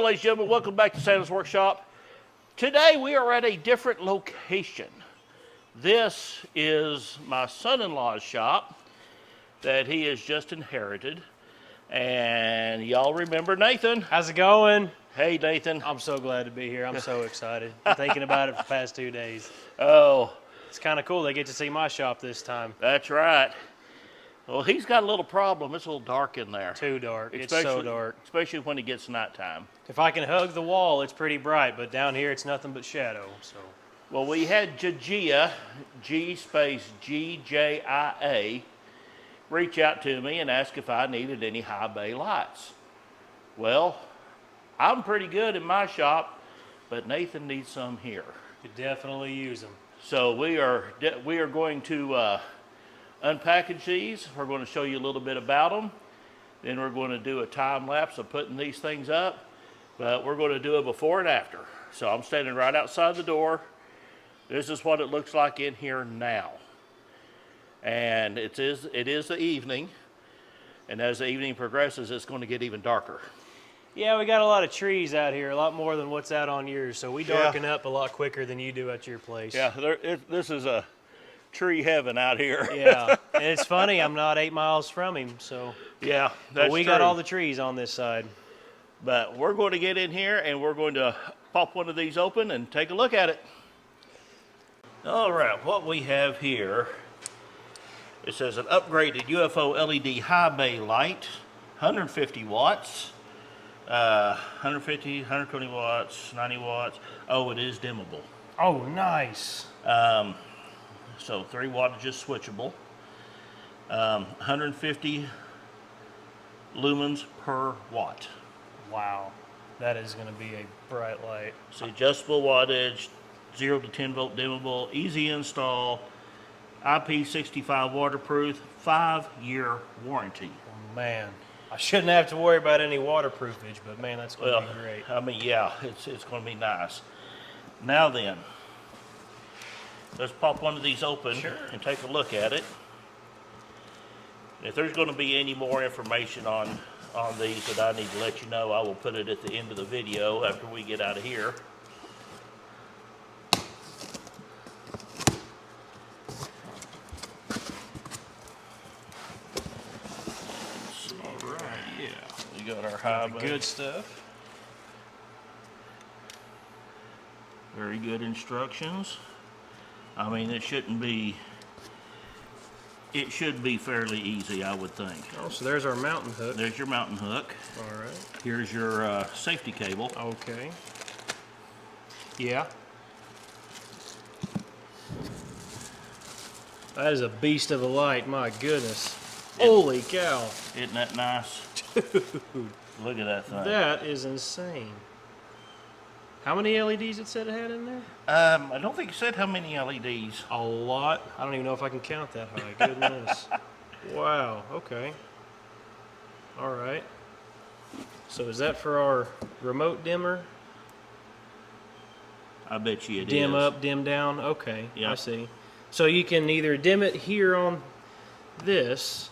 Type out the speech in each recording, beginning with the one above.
go, ladies and gentlemen. Welcome back to Santa's Workshop. Today we are at a different location. This is my son-in-law's shop that he has just inherited. And y'all remember Nathan. How's it going? Hey, Nathan. I'm so glad to be here. I'm so excited. I'm thinking about it for the past 2 days. Oh. It's kind of cool. They get to see my shop this time. That's right. Well, he's got a little problem. It's a little dark in there. Too dark. It's so dark. Especially when it gets nighttime. If I can hug the wall, it's pretty bright, but down here it's nothing but shadow. So. Well, we had GGJIA, G-GJIA, reach out to me and ask if I needed any high bay lights. Well, I'm pretty good in my shop, but Nathan needs some here. You definitely use them. So we are going to unpackage these. We're going to show you a little bit about them. Then we're going to do a time lapse of putting these things up. But we're going to do a before and after. So I'm standing right outside the door. This is what it looks like in here now. And it is the evening. And as the evening progresses, it's going to get even darker. Yeah, we got a lot of trees out here, a lot more than what's out on yours. So we darken up a lot quicker than you do at your place. Yeah, this is a tree heaven out here. Yeah, and it's funny, I'm not 8 miles from him, so. Yeah, that's but we true. got all the trees on this side. But we're going to get in here and we're going to pop one of these open and take a look at it. All right, what we have here, it says an upgraded UFO LED high bay light, 150 watts, 150, 120 watts, 90 watts. Oh, it is dimmable. Oh, nice. So 3 wattage is switchable. 150 lumens per watt. Wow, that is going to be a bright light. So adjustable wattage, 0 to 10 volt dimmable, easy install, IP65 waterproof, 5-year warranty. Oh, man, I shouldn't have to worry about any waterproofage, but man, that's going to be great. I mean, yeah, it's going to be nice. Now then, let's pop one of these open and take a look at it. If there's going to be any more information on these that I need to let you know, I will put it at the end of the video after we get out of here. All right, yeah, we got our high bay. Good stuff. Very good instructions. I mean, it should be fairly easy, I would think. Oh, so there's our mountain hook. There's your mountain hook. All right. Here's your safety cable. Okay. Yeah. That is a beast of a light, my goodness. Holy cow. Isn't that nice? Dude, Look at that thing. that is insane. How many LEDs it said it had in there? I don't think it said how many LEDs. A lot. I don't even know if I can count that high. Goodness. Wow. Okay. All right. So is that for our remote dimmer? I bet you it is. Dim up, dim down. Okay. Yep. I see. So you can either dim it here on this,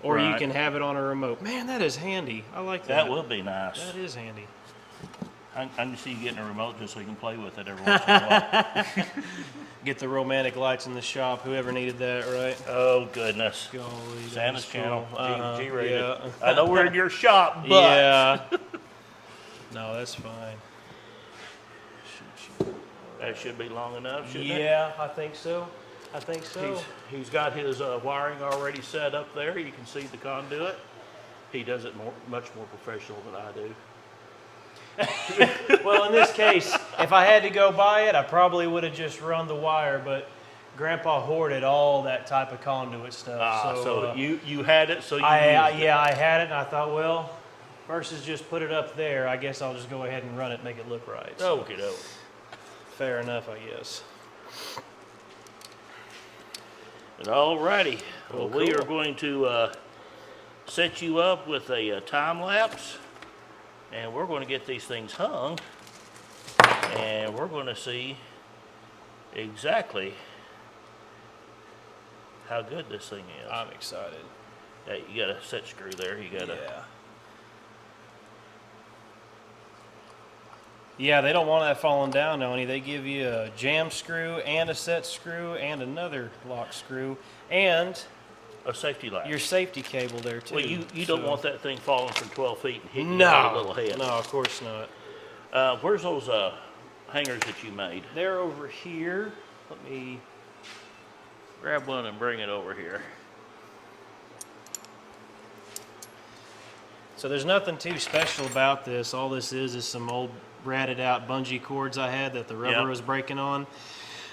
or you can have it on a remote. Man, that is handy. I like that. That will be nice. That is handy. I can see you getting a remote just so you can play with it every once in a while. Get the romantic lights in the shop. Whoever needed that, right? Oh, goodness. Golly, Santa's channel, cool. G rated. Yeah. I know we're in your shop, but. Yeah. No, that's fine. That should be long enough, shouldn't it? Yeah, I think so. I think so. He's got his wiring already set up there. You can see the conduit. He does it much more professional than I do. Well, in this case, if I had to go buy it, I probably would have just run the wire, but Grandpa hoarded all that type of conduit stuff. So you had it, so you I used had it, and I thought, well, versus just put it up there, I guess I'll just go ahead and run it and make it look right. So, Okie doke. fair enough, I guess. Alrighty. Well, Cool. we are going to set you up with a time lapse, and we're going to get these things hung, and we're going to see exactly how good this thing is. I'm excited. You got a set screw there. You got Yeah. Yeah, they don't want that falling down on you. They give you a jam screw and a set screw and another lock screw and A safety latch. your safety cable there too. Well, you don't want that thing falling from 12 feet and hitting you No, on your little head. no, of course not. Where's those hangers that you made? They're over here. Let me. Grab one and bring it over here. So there's nothing too special about this. All this is some old ratted out bungee cords I had that the rubber was breaking on.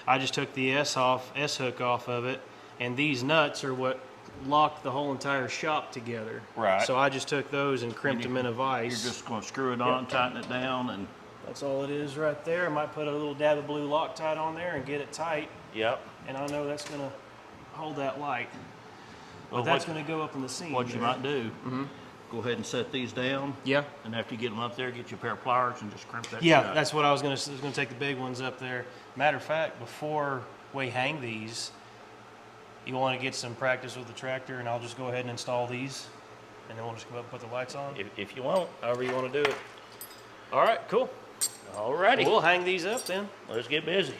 I just took the S hook off of it, and these nuts are what locked the whole entire shop together. Right. So I just took those and crimped them in a vise. You're just going to screw it on, tighten it down, and That's all it is right there. I might put a little dab of blue Loctite on there and get it tight, yep. and I know that's going to hold that light. Well, But that's going to go up in the seam. What you there. might do, go ahead and set these down, Yeah. and after you get them up there, get you a pair of pliers and just crimp that Yeah, shut. that's what I was going to. Going to take the big ones up there. Matter of fact, before we hang these, you want to get some practice with the tractor, and I'll just go ahead and install these, and then we'll just go up and put the lights on. If you want. However you want to do it. All right, cool. Alrighty. We'll hang these up then. Let's get busy.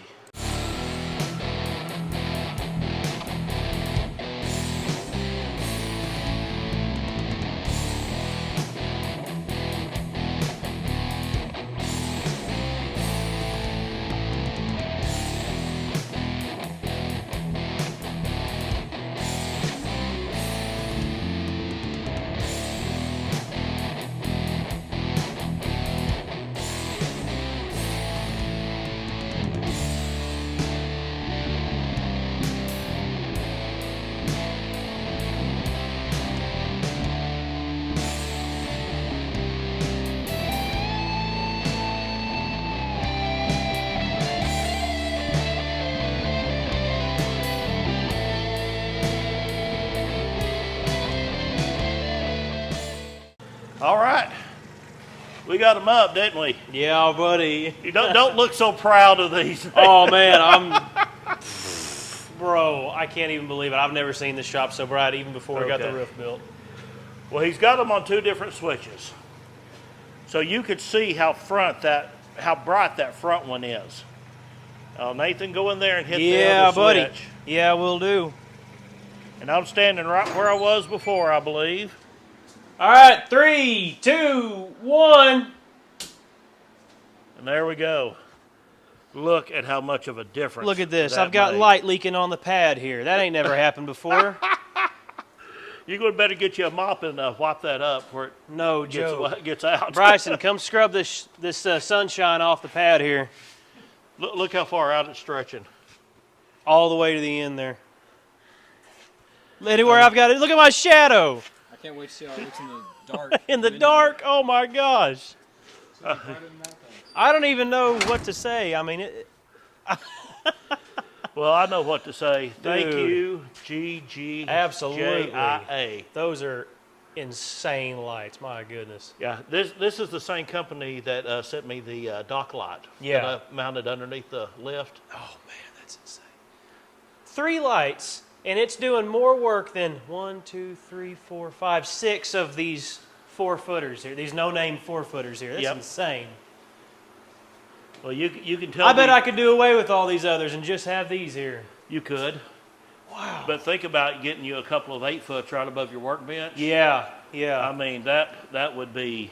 All right. We got them up, didn't we? Yeah, buddy. You don't look so proud of these. Oh man, bro, I can't even believe it. I've never seen this shop so bright even before we got the Okay. roof built. Well, he's got them on two different switches. So you could see how bright that front one is. Nathan, go in there and hit the other buddy. switch. Yeah, will do. And I'm standing right where I was before, I believe. All right, 3, 2, 1. And there we go. Look at how much of a difference. Look at this. that I've got made. light leaking on the pad here. That ain't never happened before. You're going to better get you a mop and wipe that up where it No joke. gets out. Bryson, come scrub this sunshine off the pad here. Look how far out it's stretching. All the way to the end there. Anywhere I've got it. Look at my shadow. I can't wait to see how it looks in the dark. In the dark. Oh my gosh. I don't even know what to say. I mean, Well, I know what to say. Thank Dude. you, GGJIA. Absolutely. those are insane lights. My goodness. Yeah, this is the same company that sent me the dock light Yeah. that I mounted underneath the lift. Oh man, that's insane. 3 lights, and it's doing more work than 1, 2, 3, 4, 5, 6 of these 4-footers here. These no-name 4-footers here. That's Yep. insane. Well, you can tell I bet me I could do away with all these others and just have these here. you could. Wow. But think about getting you a couple of 8-foots right above your workbench. Yeah, I yeah. mean, that would be...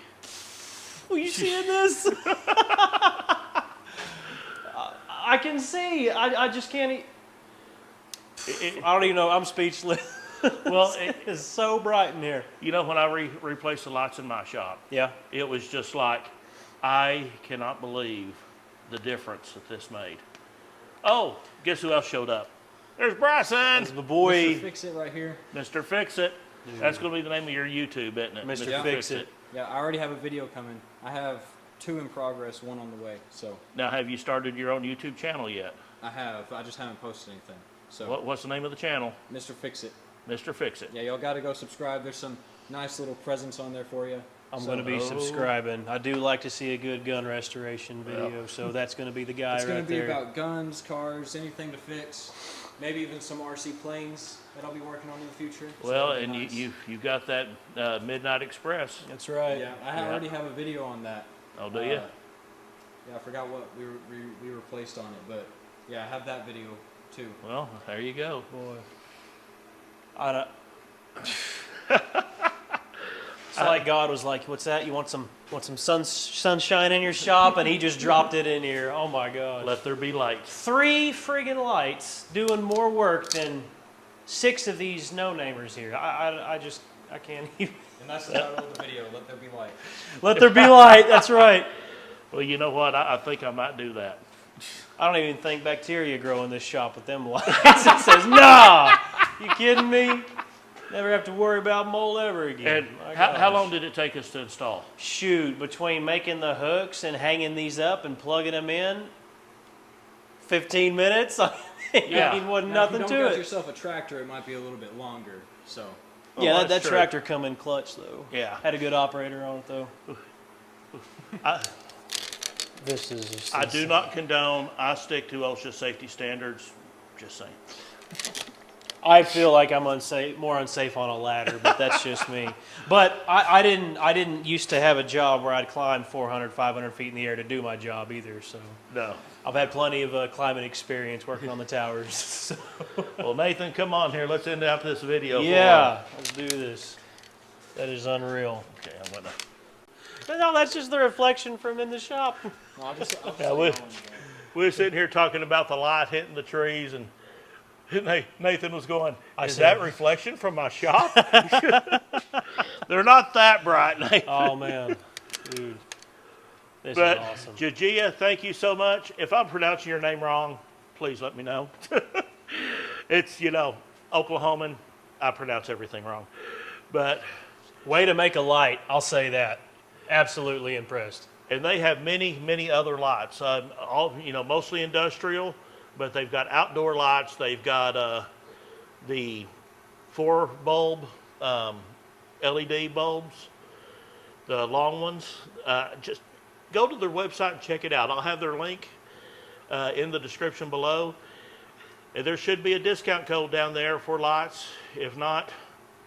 Are you seeing this? I can see. I just can't. I don't even know. I'm speechless. Well, It's so bright in here. you know, when I replaced the lights in my shop, Yeah. it was just like, I cannot believe the difference that this made. Oh, guess who else showed up? There's Bryson, That's the boy. Fix it right here. Mr. Fix It. That's going to be the name of your YouTube, isn't it? Mr. Yeah. Fix It. Yeah, I already have a video coming. I have 2 in progress, 1 on the way. So Now, have you started your own YouTube channel yet? I have. I just haven't posted anything. So What's the name of the channel? Mr. Fix It. Mr. Fix It. Yeah, y'all got to go subscribe. There's some nice little presents on there for you. I'm So going to be Oh. subscribing. I do like to see a good gun restoration video, so that's going to be the guy It's going right to be there. about guns, cars, anything to fix. Maybe even some RC planes that I'll be working on in the future. So Well, that'll be and nice. you've got that Midnight Express. That's right. Yeah, I already have a video on that. Oh, do you? Yeah, I forgot what we replaced on it, but yeah, I have that video too. Well, there you go. Boy. I don't. It's like God was like, "What's that? You want some sunshine in your shop?" And He just dropped it in here. Oh my God! Let there be light. 3 friggin' lights doing more work than 6 of these no-namers here. I can't even. And that's the title of the video. Let there be light. Let there be light. That's right. Well, you know what? I think I might do that. I don't even think bacteria grow in this shop with them lights. It says, "Nah, you kidding me? Never have to worry about mold ever again." And how long did it take us to install? Shoot, between making the hooks and hanging these up and plugging them in, 15 minutes. Yeah. I mean, wasn't Now, nothing if you to don't get it. yourself a tractor, it might be a little bit longer. So Yeah, Oh, that that's true. tractor come in clutch though. Yeah. Had a good operator on it though. I, This is just I do not condone. I stick to OSHA safety standards. Just saying. I feel like I'm more unsafe on a ladder, but that's just me. But I didn't used to have a job where I'd climb 400, 500 feet in the air to do my job either. So No. I've had plenty of climbing experience working on the towers. So. Well, Nathan, come on here. Let's end out this video. Yeah, let's do this. That is unreal. Okay, I'm gonna. But no, that's just the reflection from in the shop. I'll just Yeah, we're sitting here talking about the light hitting the trees, and Nathan was going, "Is that reflection from my shop?" They're not that bright, Nathan. Oh man, dude, this But is awesome. GGJIA, thank you so much. If I'm pronouncing your name wrong, please let me know. It's, Oklahoman. I pronounce everything wrong. But, Way to make a light, I'll say that. Absolutely impressed. and they have many, many other lights. Mostly industrial, but they've got outdoor lights. They've got the 4-bulb LED bulbs, the long ones. Just go to their website and check it out. I'll have their link in the description below. And there should be a discount code down there for lights. If not,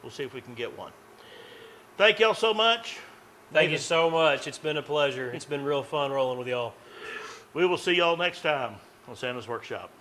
we'll see if we can get one. Thank y'all so much. Thank you so much. It's been a pleasure. It's been real fun rolling with y'all. We will see y'all next time on Santa's Workshop.